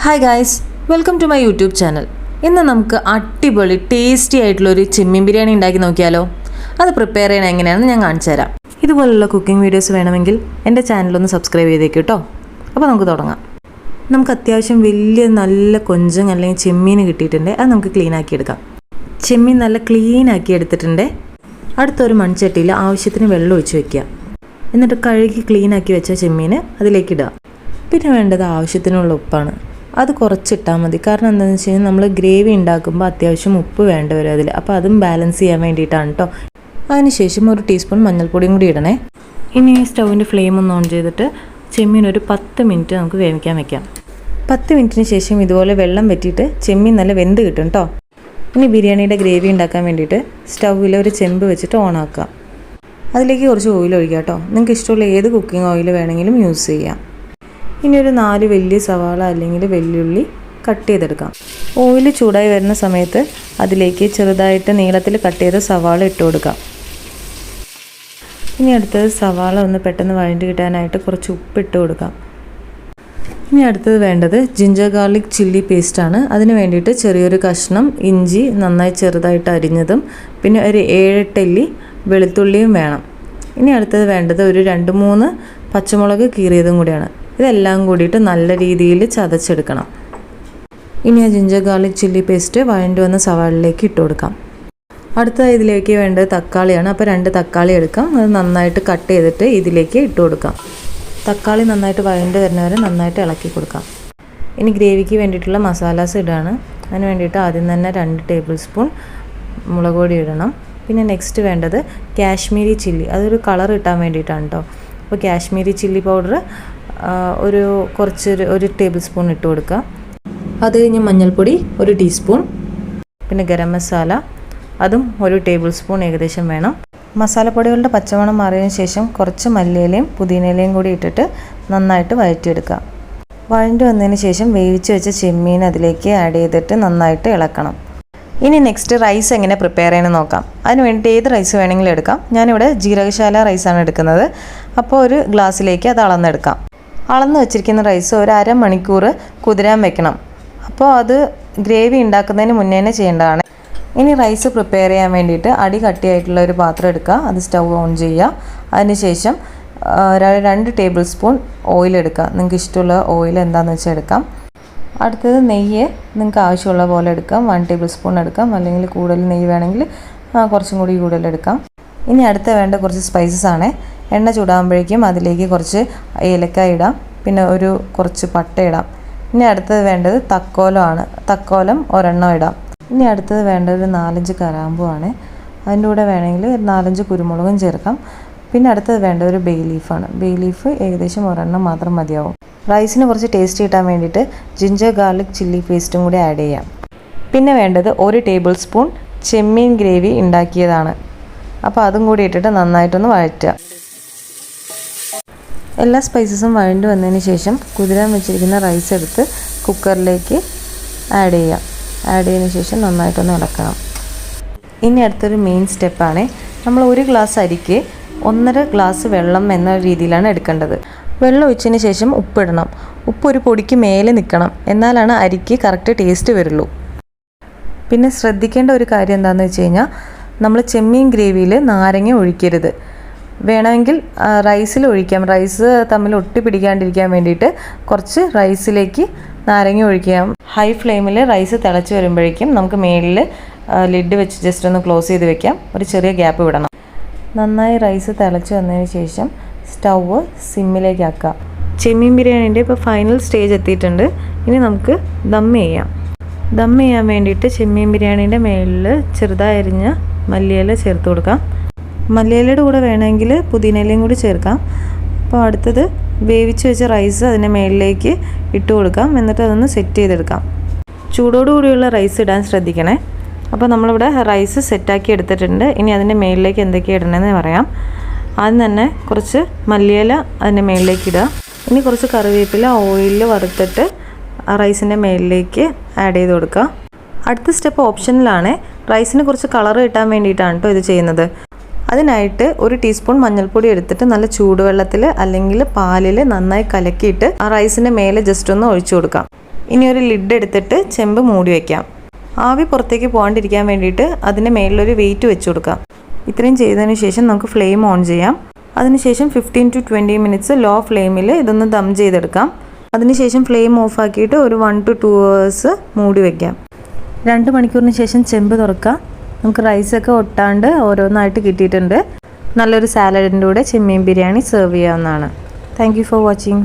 Hi guys, welcome to my YouTube channel. ഇന്ന് നമുക്ക് അടിപൊളി ടേസ്റ്റി ആയിട്ടുള്ളൊരു ചെമ്മീൻ ബിരിയാണി ഉണ്ടാക്കി നോക്കിയാലോ? അത് പ്രിപ്പയർ ചെയ്യണം എങ്ങനെയാണെന്ന് ഞാൻ കാണിച്ചു തരാം. ഇതുപോലുള്ള കുക്കിംഗ് വീഡിയോസ് വേണമെങ്കിൽ എൻ്റെ ചാനലൊന്ന് സബ്സ്ക്രൈബ് ചെയ്തേക്ക് കേട്ടോ. അപ്പോൾ നമുക്ക് തുടങ്ങാം. നമുക്ക് അത്യാവശ്യം വലിയ നല്ല കൊഞ്ചം അല്ലെങ്കിൽ ചെമ്മീൻ കിട്ടിയിട്ടുണ്ട്. അത് നമുക്ക് ക്ലീൻ ആക്കി എടുക്കാം. ചെമ്മീൻ നല്ല ക്ലീൻ ആക്കി എടുത്തിട്ടുണ്ട്. അടുത്തൊരു മൺചട്ടിയിൽ ആവശ്യത്തിന് വെള്ളം ഒഴിച്ച് വയ്ക്കുക. എന്നിട്ട് കഴുകി ക്ലീൻ ആക്കി വെച്ച ചെമ്മീൻ അതിലേക്ക് ഇടുക. പിന്നെ വേണ്ടത് ആവശ്യത്തിനുള്ള ഉപ്പാണ്. അത് കുറച്ചിട്ടാൽ മതി. കാരണം എന്താണെന്ന് വെച്ച് കഴിഞ്ഞാൽ നമ്മൾ ഗ്രേവി ഉണ്ടാക്കുമ്പോൾ അത്യാവശ്യം ഉപ്പ് വേണ്ട വരും അതിൽ. അപ്പോൾ അതും ബാലൻസ് ചെയ്യാൻ വേണ്ടിയിട്ടാണ് കേട്ടോ. അതിനുശേഷം ഒരു ടീസ്പൂൺ മഞ്ഞൾപ്പൊടിയും കൂടി ഇടണേ. ഇനി സ്റ്റൗവിൻ്റെ ഫ്ലെയിം ഒന്ന് ഓൺ ചെയ്തിട്ട് ചെമ്മീൻ ഒരു 10 മിനിറ്റ് നമുക്ക് വേവിക്കാൻ വെക്കാം. 10 മിനിറ്റിന് ശേഷം ഇതുപോലെ വെള്ളം വറ്റിയിട്ട് ചെമ്മീൻ നല്ല വെന്ത് കിട്ടും കേട്ടോ. ഇനി ബിരിയാണിയുടെ ഗ്രേവി ഉണ്ടാക്കാൻ വേണ്ടിയിട്ട് സ്റ്റൗവിൽ ഒരു ചെമ്പ് വെച്ചിട്ട് ഓൺ ആക്കുക. അതിലേക്ക് കുറച്ച് ഓയിൽ ഒഴിക്കുക കേട്ടോ. നിങ്ങൾക്ക് ഇഷ്ടമുള്ള ഏത് കുക്കിംഗ് ഓയിൽ വേണമെങ്കിലും യൂസ് ചെയ്യാം. ഇനി ഒരു 4 വലിയ സവാള അല്ലെങ്കിൽ വെല്ലുള്ളി കട്ട് ചെയ്തെടുക്കാം. ഓയിൽ ചൂടായി വരുന്ന സമയത്ത് അതിലേക്ക് ചെറുതായിട്ട് നീളത്തിൽ കട്ട് ചെയ്ത സവാള ഇട്ട് കൊടുക്കാം. ഇനി അടുത്തത് സവാള ഒന്ന് പെട്ടെന്ന് വഴണ്ടി കിട്ടാനായിട്ട് കുറച്ച് ഉപ്പിട്ട് കൊടുക്കാം. ഇനി അടുത്തത് വേണ്ടത് ജിഞ്ചർ ഗാർലിക് ചില്ലി പേസ്റ്റാണ്. അതിന് വേണ്ടിയിട്ട് ചെറിയൊരു കഷ്ണം ഇഞ്ചി നന്നായി ചെറുതായിട്ട് അരിഞ്ഞതും പിന്നെ ഒരു 7-8 അല്ലി വെളുത്തുള്ളിയും വേണം. ഇനി അടുത്തത് വേണ്ടത് ഒരു 2-3 പച്ചമുളക് കീറിയതും കൂടിയാണ്. ഇതെല്ലാം കൂടിയിട്ട് നല്ല രീതിയിൽ ചതച്ചെടുക്കണം. ഇനി ആ ജിഞ്ചർ ഗാർലിക് ചില്ലി പേസ്റ്റ് വഴണ്ടി വന്ന സവാളിലേക്ക് ഇട്ട് കൊടുക്കാം. അടുത്ത ഇതിലേക്ക് വേണ്ടത് തക്കാളിയാണ്. അപ്പോൾ 2 തക്കാളി എടുക്കാം. അത് നന്നായിട്ട് കട്ട് ചെയ്തിട്ട് ഇതിലേക്ക് ഇട്ട് കൊടുക്കാം. തക്കാളി നന്നായിട്ട് വഴണ്ടി വരുന്നവരെ നന്നായിട്ട് ഇളക്കി കൊടുക്കാം. ഇനി ഗ്രേവിക്ക് വേണ്ടിയിട്ടുള്ള മസാലാസ് ഇടാണ്. അതിന് വേണ്ടിയിട്ട് ആദ്യം തന്നെ 2 ടേബിൾ സ്പൂൺ മുളക് പൊടി ഇടണം. പിന്നെ നെക്സ്റ്റ് വേണ്ടത് കാശ്മീരി ചില്ലി, അതൊരു കളർ കിട്ടാൻ വേണ്ടിയിട്ടാണ് കേട്ടോ. അപ്പോൾ കാശ്മീരി ചില്ലി പൗഡർ ഒരു ടേബിൾ സ്പൂൺ ഇട്ട് കൊടുക്കുക. അത് കഴിഞ്ഞ് മഞ്ഞൾപ്പൊടി 1 ടീസ്പൂൺ, പിന്നെ ഗരം മസാല അതും 1 ടേബിൾ സ്പൂൺ ഏകദേശം വേണം. മസാലപ്പൊടികളുടെ പച്ചമണം മാറിയതിന് ശേഷം കുറച്ച് മല്ലിയിലയും പുതിനയിലയും കൂടി ഇട്ടിട്ട് നന്നായിട്ട് വഴറ്റിയെടുക്കുക. വഴറ്റി വന്നതിന് ശേഷം വേവിച്ച് വെച്ച ചെമ്മീൻ അതിലേക്ക് ആഡ് ചെയ്തിട്ട് നന്നായിട്ട് ഇളക്കണം. ഇനി നെക്സ്റ്റ് റൈസ് എങ്ങനെ പ്രിപ്പയർ ചെയ്യണമെന്ന് നോക്കാം. അതിന് വേണ്ടിയിട്ട് ഏത് റൈസ് വേണമെങ്കിലും എടുക്കാം. ഞാനിവിടെ ജീരകശാല റൈസാണ് എടുക്കുന്നത്. അപ്പോൾ ഒരു ഗ്ലാസ്സിലേക്ക് അത് അളന്നെടുക്കാം. അളന്ന് വെച്ചിരിക്കുന്ന റൈസ് ഒരു അരമണിക്കൂർ കുതിരാൻ വെക്കണം. അപ്പോൾ അത് ഗ്രേവി ഉണ്ടാക്കുന്നതിന് മുന്നേ തന്നെ ചെയ്യേണ്ടതാണ്. ഇനി റൈസ് പ്രിപ്പയർ ചെയ്യാൻ വേണ്ടിയിട്ട് അടി കട്ടിയായിട്ടുള്ള ഒരു പാത്രം എടുക്കുക. അത് സ്റ്റൗ ഓൺ ചെയ്യുക. അതിനുശേഷം 2 ടേബിൾ സ്പൂൺ ഓയിൽ എടുക്കുക. നിങ്ങൾക്ക് ഇഷ്ടമുള്ള ഓയിൽ എന്താണെന്ന് വെച്ചാൽ എടുക്കാം. അടുത്തത് നെയ്യ് നിങ്ങൾക്ക് ആവശ്യമുള്ള പോലെ എടുക്കാം. 1 ടേബിൾ സ്പൂൺ എടുക്കാം. അല്ലെങ്കിൽ കൂടുതൽ നെയ്യ് വേണമെങ്കിൽ കുറച്ചും കൂടി കൂടുതൽ എടുക്കാം. ഇനി അടുത്ത വേണ്ട കുറച്ച് സ്പൈസസ് ആണ്. എണ്ണ ചൂടാകുമ്പോഴേക്കും അതിലേക്ക് കുറച്ച് ഏലക്കായ ഇടാം. പിന്നെ കുറച്ച് പട്ട ഇടാം. ഇനി അടുത്തത് വേണ്ടത് തക്കോലമാണ്. തക്കോലം ഒരെണ്ണം ഇടാം. ഇനി അടുത്തത് വേണ്ടത് ഒരു 4-5 കറാമ്പൂ ആണ്. അതിൻ്റെ കൂടെ വേണമെങ്കിൽ 4-5 കുരുമുളകും ചേർക്കാം. പിന്നെ അടുത്തത് വേണ്ടത് ഒരു ബേ ലീഫാണ്. ബേ ലീഫ് ഏകദേശം ഒരെണ്ണം മാത്രം മതിയാവും. റൈസിന് കുറച്ച് ടേസ്റ്റ് കിട്ടാൻ വേണ്ടിയിട്ട് ജിഞ്ചർ ഗാർലിക് ചില്ലി പേസ്റ്റും കൂടി ആഡ് ചെയ്യാം. പിന്നെ വേണ്ടത് 1 ടേബിൾ സ്പൂൺ ചെമ്മീൻ ഗ്രേവി ഉണ്ടാക്കിയതാണ്. അപ്പോൾ അതും കൂടി ഇട്ടിട്ട് നന്നായിട്ടൊന്ന് വഴറ്റുക. എല്ലാ സ്പൈസസും വഴണ്ടി വന്നതിന് ശേഷം കുതിരാൻ വെച്ചിരിക്കുന്ന റൈസ് എടുത്ത് കുക്കറിലേക്ക് ആഡ് ചെയ്യാം. ആഡ് ചെയ്തതിന് ശേഷം നന്നായിട്ടൊന്ന് ഇളക്കണം. ഇനി അടുത്തൊരു മെയിൻ സ്റ്റെപ്പാണ്. നമ്മൾ 1 ഗ്ലാസ് അരിക്ക് 1.5 ഗ്ലാസ് വെള്ളം എന്ന രീതിയിലാണ് എടുക്കേണ്ടത്. വെള്ളം ഒഴിച്ചതിന് ശേഷം ഉപ്പിടണം. ഉപ്പ് ഒരു പൊടിക്ക് മേലെ നിൽക്കണം. എന്നാലാണ് അരിക്ക് കറക്റ്റ് ടേസ്റ്റ് വരുള്ളൂ. പിന്നെ ശ്രദ്ധിക്കേണ്ട ഒരു കാര്യം എന്താണെന്ന് വെച്ച് കഴിഞ്ഞാൽ നമ്മൾ ചെമ്മീൻ ഗ്രേവിയിൽ നാരങ്ങ ഒഴിക്കരുത്. വേണമെങ്കിൽ റൈസിൽ ഒഴിക്കാം. റൈസ് തമ്മിൽ ഒട്ടി പിടിക്കാണ്ടിരിക്കാൻ വേണ്ടിയിട്ട് കുറച്ച് റൈസിലേക്ക് നാരങ്ങ ഒഴിക്കാം. ഹൈ ഫ്ലെയിമിൽ റൈസ് തിളച്ച് വരുമ്പോഴേക്കും നമുക്ക് മേലിൽ ലിഡ് വെച്ച് ജസ്റ്റ് ഒന്ന് ക്ലോസ് ചെയ്ത് വെക്കാം. ഒരു ചെറിയ ഗ്യാപ്പ് വിടണം. നന്നായി റൈസ് തിളച്ച് വന്നതിന് ശേഷം സ്റ്റൗവ് സിമ്മിലേക്ക് ആക്കുക. ചെമ്മീൻ ബിരിയാണീൻ്റെ ഇപ്പോൾ ഫൈനൽ സ്റ്റേജ് എത്തിയിട്ടുണ്ട്. ഇനി നമുക്ക് ദം ചെയ്യാം. ദം ചെയ്യാൻ വേണ്ടിയിട്ട് ചെമ്മീൻ ബിരിയാണീൻ്റെ മേളിൽ ചെറുതായി അരിഞ്ഞ മല്ലിയില ചേർത്ത് കൊടുക്കാം. മല്ലിയിലയുടെ കൂടെ വേണമെങ്കിൽ പുതിനയിലയും കൂടി ചേർക്കാം. അപ്പോൾ അടുത്തത് വേവിച്ച് വെച്ച റൈസ് അതിൻ്റെ മേളിലേക്ക് ഇട്ട് കൊടുക്കാം. എന്നിട്ട് അതൊന്ന് സെറ്റ് ചെയ്തെടുക്കാം. ചൂടോടുകൂടിയുള്ള റൈസ് ഇടാൻ ശ്രദ്ധിക്കണേ. അപ്പോൾ നമ്മളിവിടെ റൈസ് സെറ്റാക്കി എടുത്തിട്ടുണ്ട്. ഇനി അതിൻ്റെ മേളിലേക്ക് എന്തൊക്കെയാണ് ഇടണമെന്ന് പറയാം. ആദ്യം തന്നെ കുറച്ച് മല്ലിയില അതിൻ്റെ മേളിലേക്ക് ഇടുക. ഇനി കുറച്ച് കറിവേപ്പില ഓയിലിൽ വറുത്തിട്ട് റൈസിൻ്റെ മേളിലേക്ക് ആഡ് ചെയ്ത് കൊടുക്കുക. അടുത്ത സ്റ്റെപ്പ് ഓപ്ഷനിലാണ്. റൈസിന് കുറച്ച് കളർ കിട്ടാൻ വേണ്ടിയിട്ടാണ് കേട്ടോ ഇത് ചെയ്യുന്നത്. അതിനായിട്ട് 1 ടീസ്പൂൺ മഞ്ഞൾപ്പൊടി എടുത്തിട്ട് നല്ല ചൂടുവെള്ളത്തിൽ അല്ലെങ്കിൽ പാലിൽ നന്നായി കലക്കിയിട്ട് ആ റൈസിൻ്റെ മേലെ ജസ്റ്റ് ഒന്ന് ഒഴിച്ചു കൊടുക്കാം. ഇനി ഒരു ലിഡ് എടുത്തിട്ട് ചെമ്പ് മൂടി വയ്ക്കാം. ആവി പുറത്തേക്ക് പോകാണ്ടിരിക്കാൻ വേണ്ടിയിട്ട് അതിൻ്റെ മേളിലൊരു വെയിറ്റ് വെച്ച് കൊടുക്കാം. ഇത്രയും ചെയ്തതിന് ശേഷം നമുക്ക് ഫ്ലെയിം ഓൺ ചെയ്യാം. അതിനുശേഷം 15 to 20 മിനിറ്റ്സ് ലോ ഫ്ലെയിമിൽ ഇതൊന്ന് ദം ചെയ്തെടുക്കാം. അതിനുശേഷം ഫ്ലെയിം ഓഫ് ആക്കിയിട്ട് ഒരു 1 to 2 hours മൂടി വയ്ക്കാം. 2 മണിക്കൂറിന് ശേഷം ചെമ്പ് തുറക്കാം. നമുക്ക് റൈസൊക്കെ ഒട്ടാണ്ട് ഓരോന്നായിട്ട് കിട്ടിയിട്ടുണ്ട്. നല്ലൊരു സാലഡിൻ്റെ കൂടെ ചെമ്മീൻ ബിരിയാണി സെർവ് ചെയ്യാവുന്നതാണ്. Thank you for watching.